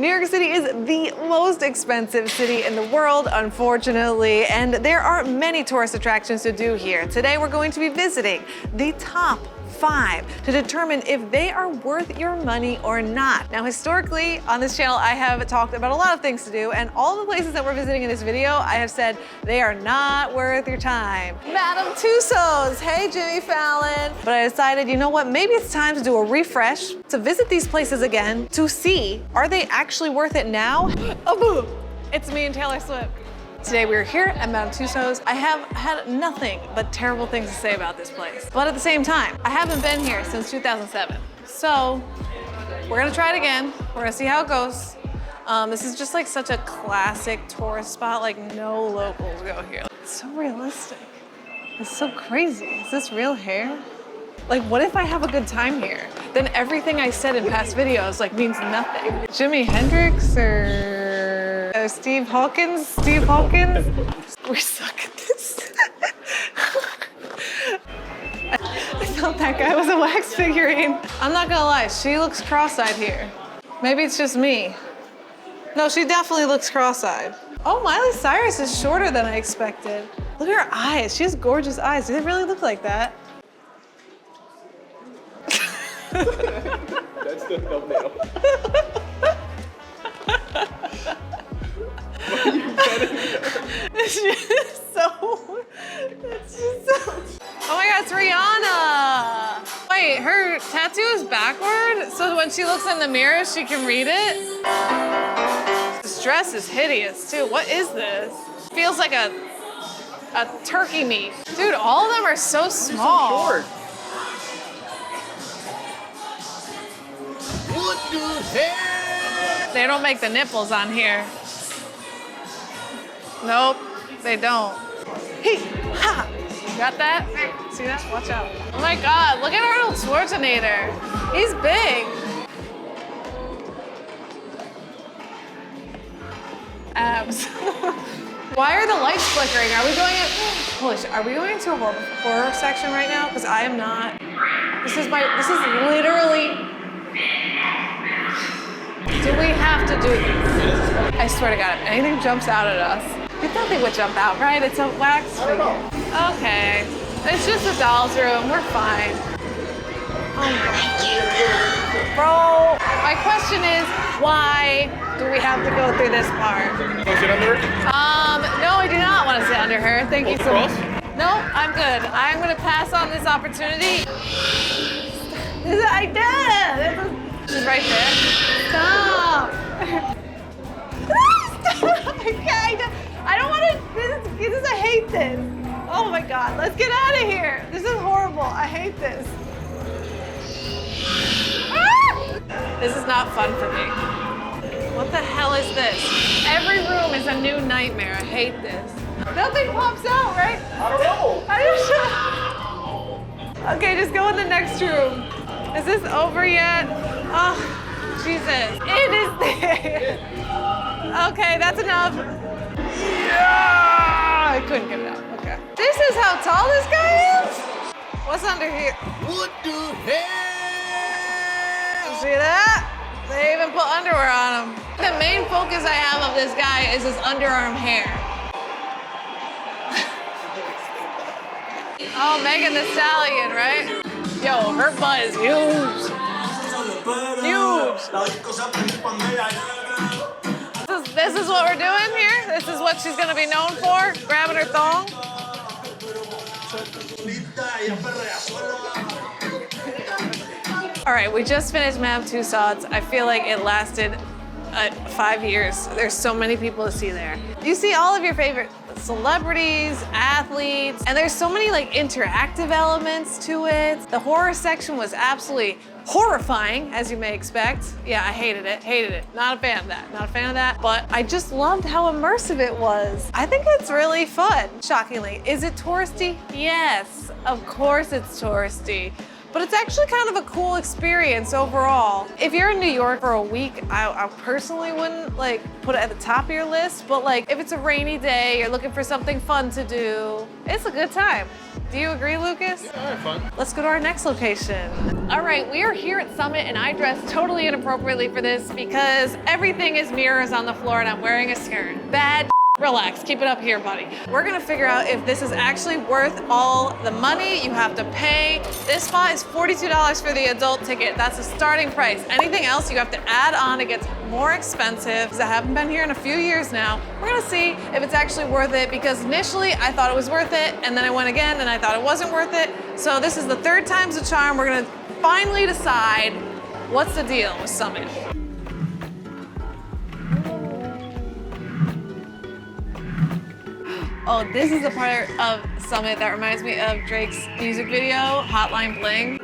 New York City is the most expensive city in the world, unfortunately, and there are many tourist attractions to do here. Today we're going to be visiting the top 5 to determine if they are worth your money or not. Now, historically, on this channel, I have talked about a lot of things to do, and all the places that we're visiting in this video, I have said they are not worth your time. Madame Tussauds, hey Jimmy Fallon. But I decided, you know what, maybe it's time to do a refresh, to visit these places again, to see, are they actually worth it now? Oh, boo! It's me and Taylor Swift. Today we are here at Madame Tussauds. I have had nothing but terrible things to say about this place. But at the same time, I haven't been here since 2007. So we're gonna try it again. We're gonna see how it goes. This is just like such a classic tourist spot, like no locals go here. It's so realistic. It's so crazy. Is this real hair? Like, what if I have a good time here? Then everything I said in past videos like means nothing. Jimi Hendrix or Steve Hawkins? Steve Hawkins? We suck at this. I thought that guy was a wax figurine. I'm not gonna lie, she looks cross-eyed here. Maybe it's just me. No, she definitely looks cross-eyed. Oh, Miley Cyrus is shorter than I expected. Look at her eyes, she has gorgeous eyes. Do they really look like that? That's the thumbnail. It's just so. Oh my God, it's Rihanna. Wait, her tattoo is backward? So when she looks in the mirror, she can read it? This dress is hideous too. What is this? Feels like a turkey meat. Dude, all of them are so small. So short. What the hell? They don't make the nipples on here. Nope, they don't. Hey, ha! Got that? See that? Watch out. Oh my God, look at Arnold Schwarzenegger. He's big. Abs. Why are the lights flickering? Are we going in? Holy shit, are we going to a horror section right now? Because I am not. This is literally. Do we have to do this? I swear to God, if anything jumps out at us, nothing would jump out, right? It's a wax figure. Okay, it's just a doll's room, we're fine. Oh my God. Bro, my question is, why do we have to go through this part? Want to sit under her? No, I do not want to sit under her. Thank you so much. Cross? No, I'm good. I'm gonna pass on this opportunity. I did! She's right there. Stop! Stop! I don't want to. I hate this. Oh my God, let's get out of here. This is horrible. I hate this. Ah! This is not fun for me. What the hell is this? Every room is a new nightmare. I hate this. Nothing pops out, right? I don't know. Okay, just go in the next room. Is this over yet? Oh, Jesus. It is there. Okay, that's enough. Yeah! I couldn't get it out. Okay. This is how tall this guy is? What's under here? What the hell? See that? They even put underwear on him. The main focus I have of this guy is his underarm hair. Oh, Megan the Stallion, right? Yo, her butt is huge. Huge. This is what we're doing here? This is what she's gonna be known for? Grabbing her thong? All right, we just finished Madame Tussauds. I feel like it lasted 5 years. There's so many people to see there. You see all of your favorite celebrities, athletes, and there's so many like interactive elements to it. The horror section was absolutely horrifying, as you may expect. Yeah, I hated it, Not a fan of that, but I just loved how immersive it was. I think it's really fun, shockingly. Is it touristy? Yes, of course it's touristy. But it's actually kind of a cool experience overall. If you're in New York for a week, I personally wouldn't like put it at the top of your list, but like if it's a rainy day, you're looking for something fun to do, it's a good time. Do you agree, Lucas? Yeah, I had fun. Let's go to our next location. All right, we are here at Summit and I dressed totally inappropriately for this because everything is mirrors on the floor and I'm wearing a skirt. Bad. Relax, keep it up here, buddy. We're gonna figure out if this is actually worth all the money you have to pay. This spot is $42 for the adult ticket. That's the starting price. Anything else you have to add on, it gets more expensive because I haven't been here in a few years now. We're gonna see if it's actually worth it because initially I thought it was worth it and then I went again and I thought it wasn't worth it. So this is the third time's the charm. We're gonna finally decide what's the deal with Summit. Oh, this is the part of Summit that reminds me of Drake's music video, Hotline Bling.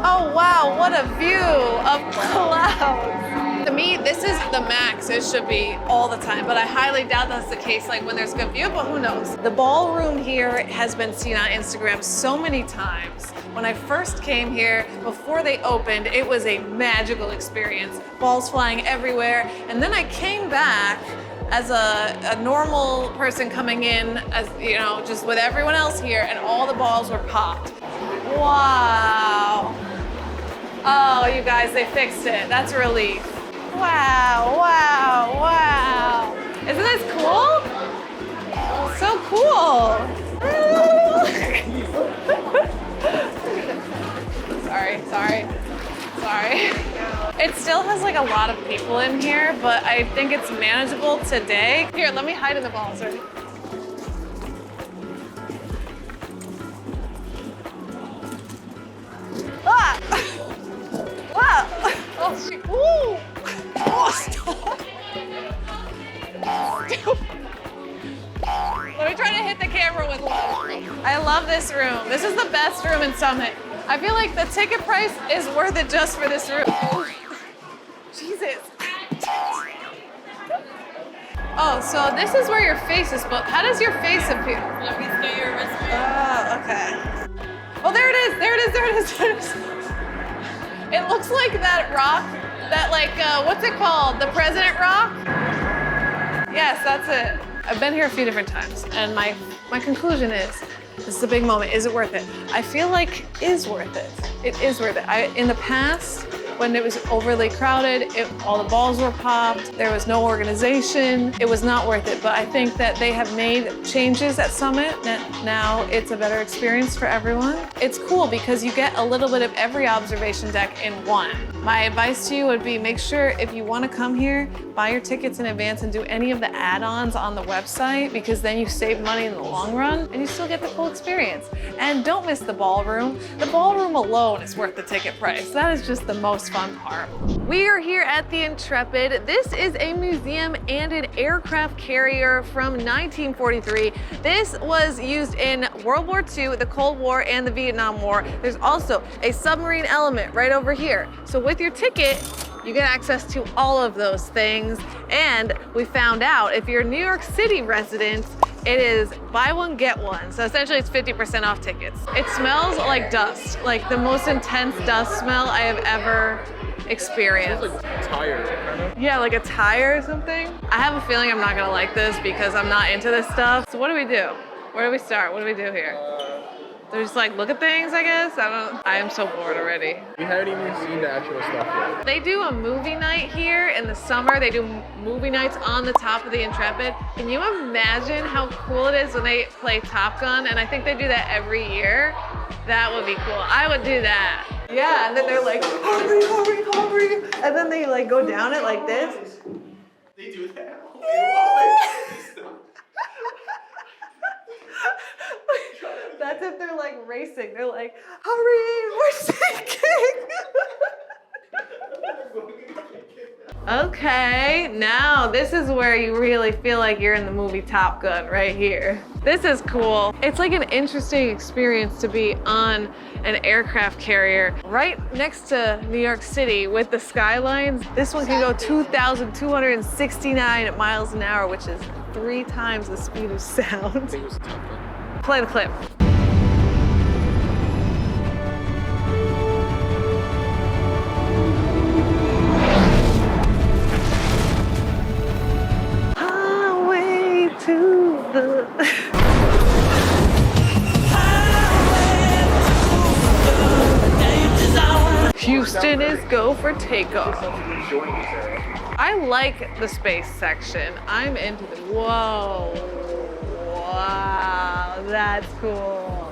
Oh wow, what a view of clouds. To me, this is the max it should be all the time, but I highly doubt that's the case like when there's good view, but who knows. The ballroom here has been seen on Instagram so many times. When I first came here, before they opened, it was a magical experience. Balls flying everywhere, and then I came back as a normal person coming in, as you know, just with everyone else here, and all the balls were popped. Wow. Oh, you guys, they fixed it. That's a relief. Wow, wow, wow. Isn't this cool? So cool. Sorry. It still has like a lot of people in here, but I think it's manageable today. Here, let me hide in the balls. Ready? Ah! Ah! Oh, shoot. Ooh! Oh, stop! Let me try to hit the camera with love. I love this room. This is the best room in Summit. I feel like the ticket price is worth it just for this room. Jesus. Oh, so this is where your face is booked. How does your face appear? Let me get your wristband. Oh, okay. Oh, there it is. There it is. There it is. There it is. It looks like that rock, that like, what's it called? The President Rock? Yes, that's it. I've been here a few different times, and my conclusion is, this is a big moment. Is it worth it? I feel like it is worth it. It is worth it. In the past, when it was overly crowded, all the balls were popped, there was no organization, it was not worth it. But I think that they have made changes at Summit that now it's a better experience for everyone. It's cool because you get a little bit of every observation deck in one. My advice to you would be make sure if you want to come here, buy your tickets in advance and do any of the add-ons on the website because then you save money in the long run and you still get the full experience. And don't miss the ballroom. The ballroom alone is worth the ticket price. That is just the most fun part. We are here at the Intrepid. This is a museum and an aircraft carrier from 1943. This was used in World War II, the Cold War, and the Vietnam War. There's also a submarine element right over here. So with your ticket, you get access to all of those things. And we found out if you're a New York City resident, it is buy one, get one. So essentially it's 50% off tickets. It smells like dust, like the most intense dust smell I have ever experienced. It smells like tire, kind of. Yeah, like a tire or something. I have a feeling I'm not gonna like this because I'm not into this stuff. So what do we do? Where do we start? What do we do here? They're just like, look at things, I guess? I am so bored already. We haven't even seen the actual stuff yet. They do a movie night here in the summer. They do movie nights on the top of the Intrepid. Can you imagine how cool it is when they play Top Gun? And I think they do that every year. That would be cool. I would do that. Yeah, and then they're like, hurry, hurry, hurry. And then they like go down it like this. They do that? That's if they're like racing. They're like, hurry, we're sinking. Okay, now this is where you really feel like you're in the movie Top Gun right here. This is cool. It's like an interesting experience to be on an aircraft carrier right next to New York City with the skylines. This one can go 2,269 miles an hour, which is 3 times the speed of sound. Play the clip. Houston is go for takeoff. I like the space section. I'm into the, whoa, wow, that's cool.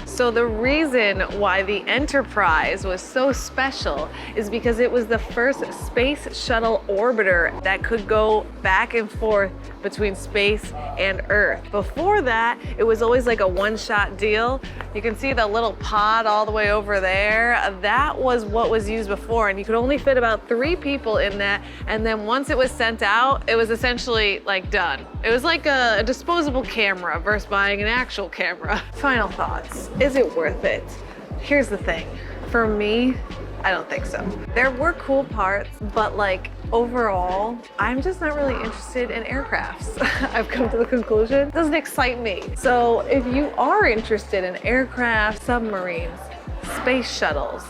So the reason why the Enterprise was so special is because it was the first space shuttle orbiter that could go back and forth between space and Earth. Before that, it was always like a one-shot deal. You can see the little pod all the way over there. That was what was used before, and you could only fit about 3 people in that. And then once it was sent out, it was essentially like done. It was like a disposable camera versus buying an actual camera. Final thoughts. Is it worth it? Here's the thing. For me, I don't think so. There were cool parts, but like overall, I'm just not really interested in aircrafts. I've come to the conclusion, it doesn't excite me. So if you are interested in aircraft, submarines, space shuttles,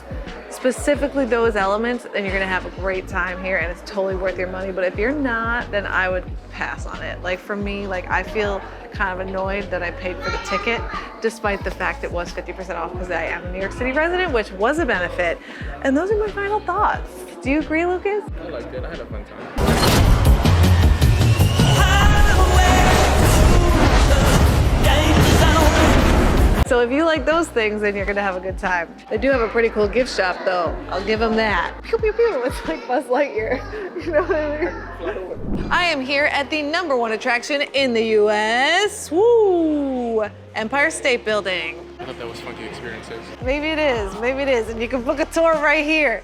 specifically those elements, then you're gonna have a great time here and it's totally worth your money. But if you're not, then I would pass on it. Like for me, like I feel kind of annoyed that I paid for the ticket, despite the fact it was 50% off because I am a New York City resident, which was a benefit. And those are my final thoughts. Do you agree, Lucas? I liked it. I had a fun time. So if you like those things, then you're gonna have a good time. They do have a pretty cool gift shop though. I'll give them that. Pew, pew, pew. It's like Buzz Lightyear. You know what I mean? I am here at the #1 attraction in the US. Woo! Empire State Building. I thought that was funky experiences. Maybe it is, and you can book a tour right here.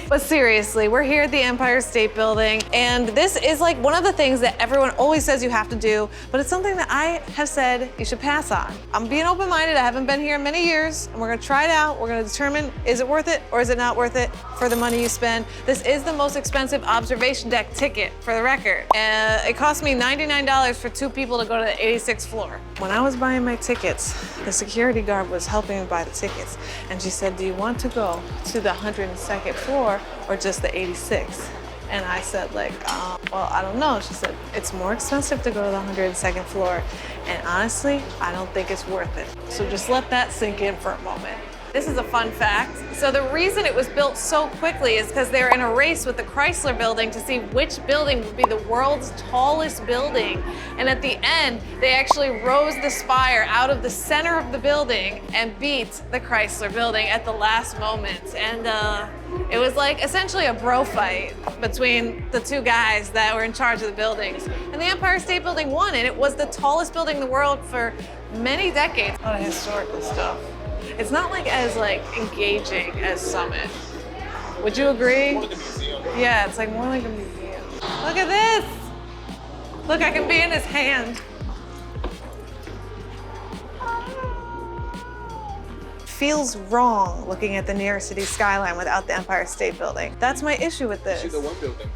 But seriously, we're here at the Empire State Building, and this is like one of the things that everyone always says you have to do, but it's something that I have said you should pass on. I'm being open-minded, I haven't been here in many years, and we're gonna try it out. We're gonna determine, is it worth it or is it not worth it for the money you spend? This is the most expensive observation deck ticket, for the record. It cost me $99 for 2 people to go to the 86th floor. When I was buying my tickets, the security guard was helping me buy the tickets. And she said, do you want to go to the 102nd floor or just the 86th? And I said like, well, I don't know. She said, it's more expensive to go to the 102nd floor. And honestly, I don't think it's worth it. So just let that sink in for a moment. This is a fun fact. So the reason it was built so quickly is because they were in a race with the Chrysler building to see which building would be the world's tallest building. And at the end, they actually rose the spire out of the center of the building and beat the Chrysler building at the last moment. And it was like essentially a bro fight between the 2 guys that were in charge of the buildings. And the Empire State Building won, and it was the tallest building in the world for many decades. A lot of historical stuff. It's not like as like engaging as Summit. Would you agree? More like a museum. Yeah, it's like more like a museum. Look at this. Look, I can be in his hand. Feels wrong looking at the New York City skyline without the Empire State Building. That's my issue with this. See the one building.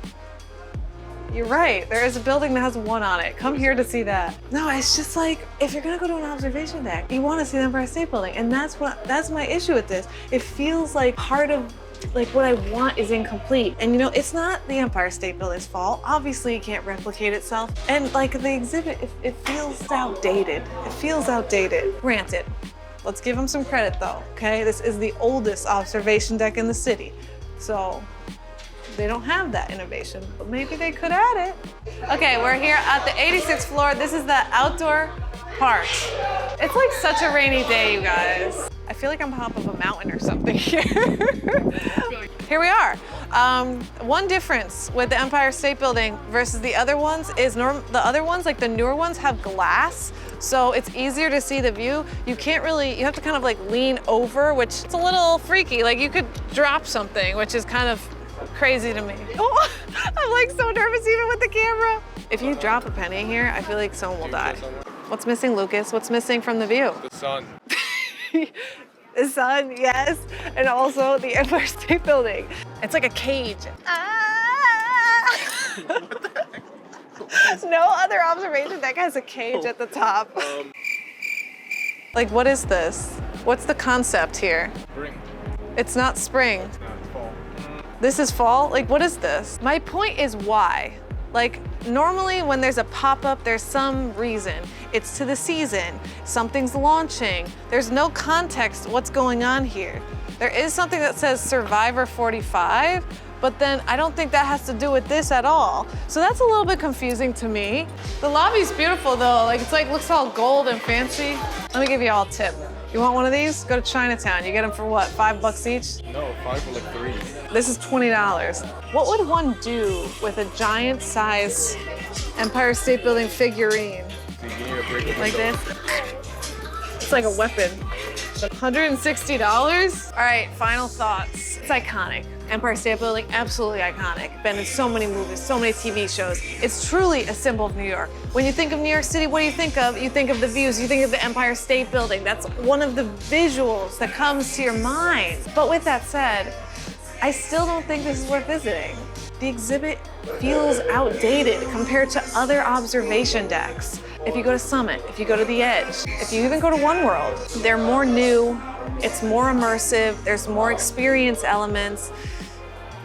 You're right. There is a building that has 1 on it. Come here to see that. No, it's just like, if you're gonna go to an observation deck, you wanna see the Empire State Building. And that's my issue with this. It feels like part of like what I want is incomplete. And you know, it's not the Empire State Building's fault. Obviously it can't replicate itself. And like the exhibit, it feels outdated. It feels outdated. Granted, let's give them some credit though, okay? This is the oldest observation deck in the city. So, they don't have that innovation, but maybe they could add it. Okay, we're here at the 86th floor. This is the outdoor part. It's like such a rainy day, you guys. I feel like I'm on top of a mountain or something here. Here we are. One difference with the Empire State Building versus the other ones is the other ones, like the newer ones, have glass. So it's easier to see the view. You can't really, you have to kind of like lean over, which is a little freaky. Like you could drop something, which is kind of crazy to me. Oh, I'm like so nervous even with the camera. If you drop a penny here, I feel like someone will die. What's missing, Lucas? What's missing from the view? The sun. The sun, yes. And also the Empire State Building. It's like a cage. Ah! No other observation deck has a cage at the top. Like, what is this? What's the concept here? Spring. It's not spring. It's not fall. This is fall? Like, what is this? My point is why. Like, normally when there's a pop-up, there's some reason. It's to the season, something's launching. There's no context what's going on here. There is something that says Survivor 45, but then I don't think that has to do with this at all. So that's a little bit confusing to me. The lobby's beautiful though. Like, it's like, looks all gold and fancy. Let me give you all a tip. You want one of these? Go to Chinatown. You get them for what, $5 each? No, 5 for like 3. This is $20. What would one do with a giant size Empire State Building figurine? So you need a break of Like window. this? It's like a weapon. $160? All right, final thoughts. It's iconic. Empire State Building, absolutely iconic. Been in so many movies, so many TV shows. It's truly a symbol of New York. When you think of New York City, what do you think of? You think of the views, you think of the Empire State Building. That's one of the visuals that comes to your mind. But with that said, I still don't think this is worth visiting. The exhibit feels outdated compared to other observation decks. If you go to Summit, if you go to the Edge, if you even go to One World, they're more new, it's more immersive, there's more experience elements.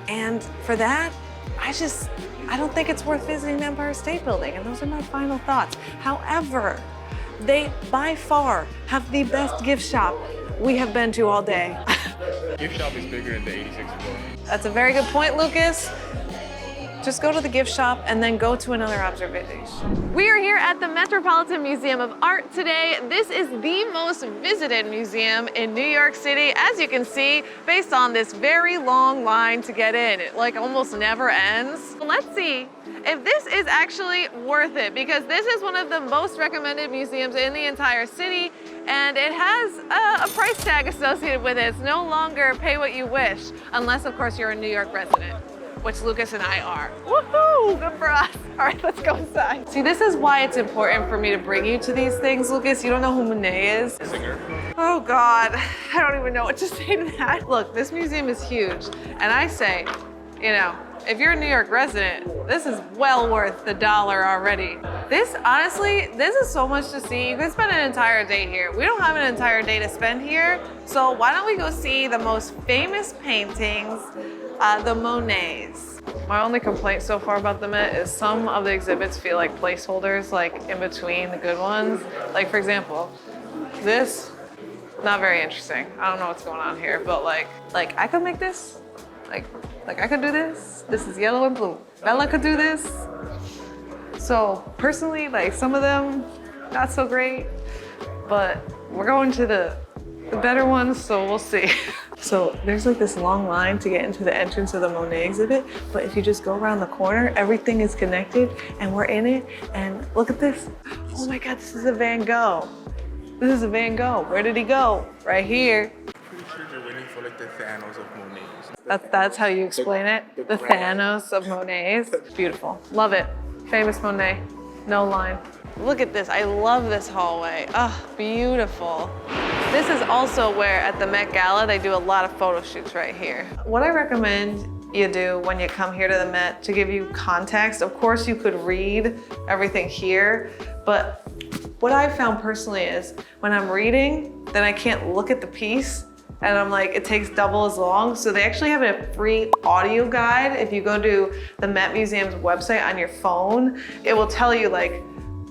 And for that, I don't think it's worth visiting the Empire State Building, and those are my final thoughts. However, they by far have the best gift shop we have been to all day. Gift shop is bigger than the 86 floor. That's a very good point, Lucas. Just go to the gift shop and then go to another observation. We are here at the Metropolitan Museum of Art today. This is the most visited museum in New York City, as you can see, based on this very long line to get in. It like almost never ends. Let's see if this is actually worth it, because this is one of the most recommended museums in the entire city, and it has a price tag associated with it. It's no longer pay what you wish, unless of course you're a New York resident, which Lucas and I are. Woohoo, good for us. All right, let's go inside. See, this is why it's important for me to bring you to these things, Lucas. You don't know who Monet is? Singer. Oh God, I don't even know what to say to that. Look, this museum is huge. And I say, you know, if you're a New York resident, this is well worth the $1 already. This, honestly, this is so much to see. You could spend an entire day here. We don't have an entire day to spend here. So why don't we go see the most famous paintings, the Monets. My only complaint so far about the Met is some of the exhibits feel like placeholders, like in between the good ones. Like for example, this, not very interesting. I don't know what's going on here, but like I could make this. Like I could do this. This is yellow and blue. Bella could do this. So personally, like some of them, not so great, but we're going to the better ones, so we'll see. So there's like this long line to get into the entrance of the Monet exhibit, but if you just go around the corner, everything is connected and we're in it. And look at this. Oh my God, this is a Van Gogh. This is a Van Gogh. Where did he go? Right here. Pretty sure you're waiting for like the Thanos of Monet. That's how you explain it? The Thanos of Monet's. Beautiful. Love it. Famous Monet. No line. Look at this. I love this hallway. Oh, beautiful. This is also where at the Met Gala, they do a lot of photo shoots right here. What I recommend you do when you come here to the Met, to give you context, of course you could read everything here, but what I've found personally is when I'm reading, then I can't look at the piece, and I'm like, it takes double as long. So they actually have a free audio guide. If you go to the Met Museum's website on your phone, it will tell you like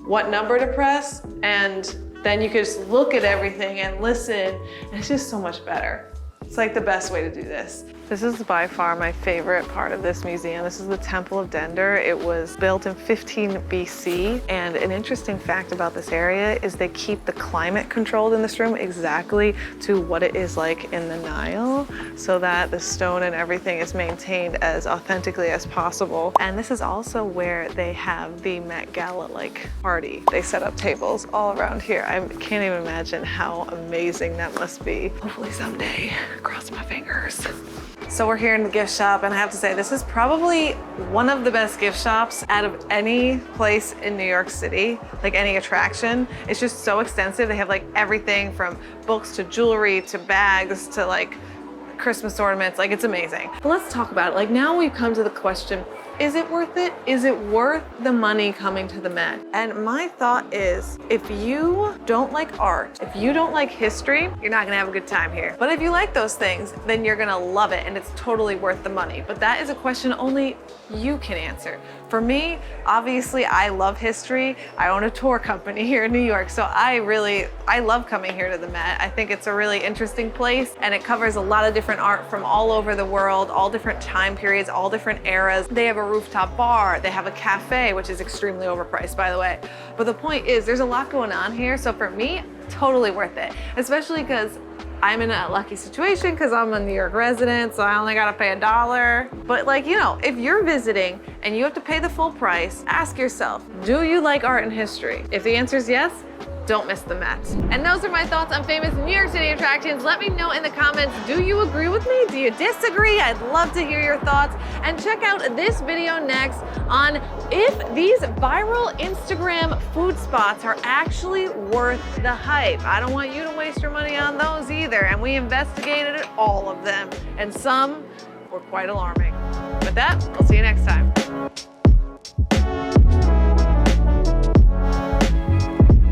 what number to press, and then you can just look at everything and listen, and it's just so much better. It's like the best way to do this. This is by far my favorite part of this museum. This is the Temple of Dender. It was built in 15 BC. And an interesting fact about this area is they keep the climate controlled in this room exactly to what it is like in the Nile, so that the stone and everything is maintained as authentically as possible. And this is also where they have the Met Gala like party. They set up tables all around here. I can't even imagine how amazing that must be. Hopefully someday, cross my fingers. So we're here in the gift shop, and I have to say, this is probably one of the best gift shops out of any place in New York City, like any attraction. It's just so extensive. They have like everything from books to jewelry to bags to like Christmas ornaments. Like, it's amazing. But let's talk about it. Like, now we've come to the question, Is it worth it? Is it worth the money coming to the Met? And my thought is, if you don't like art, if you don't like history, you're not gonna have a good time here. But if you like those things, then you're gonna love it and it's totally worth the money. But that is a question only you can answer. For me, obviously I love history. I own a tour company here in New York, so I love coming here to the Met. I think it's a really interesting place and it covers a lot of different art from all over the world, all different time periods, all different eras. They have a rooftop bar, they have a cafe, which is extremely overpriced, by the way. But the point is, there's a lot going on here, so for me, totally worth it, especially because I'm in a lucky situation because I'm a New York resident, so I only gotta pay $1. But like, you know, if you're visiting and you have to pay the full price, ask yourself, do you like art and history? If the answer is yes, don't miss the Met. And those are my thoughts on famous New York City attractions. Let me know in the comments, do you agree with me? Do you disagree? I'd love to hear your thoughts. And check out this video next on if these viral Instagram food spots are actually worth the hype. I don't want you to waste your money on those either. And we investigated all of them, and some were quite alarming. With that, we'll see you next time.